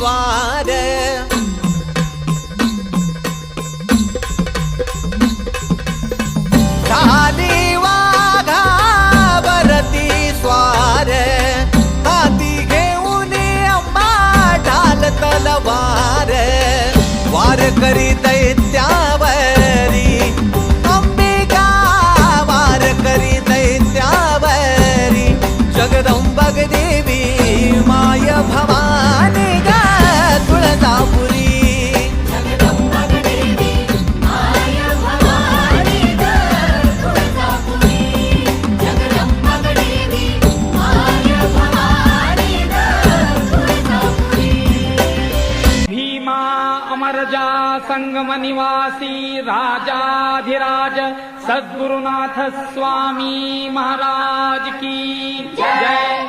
स्वार झाली वाघावरती स्वार हाती घेऊन अंबा ढाल तलवार वार करी दैत्यावरी अंबिका वार करी दैत्यावरी जगदंबक देवी माय भवानी ग तुळजापुरी अमरजा संगम निवासी राजाधिराज सद्गुरुनाथ स्वामी महाराज की जय।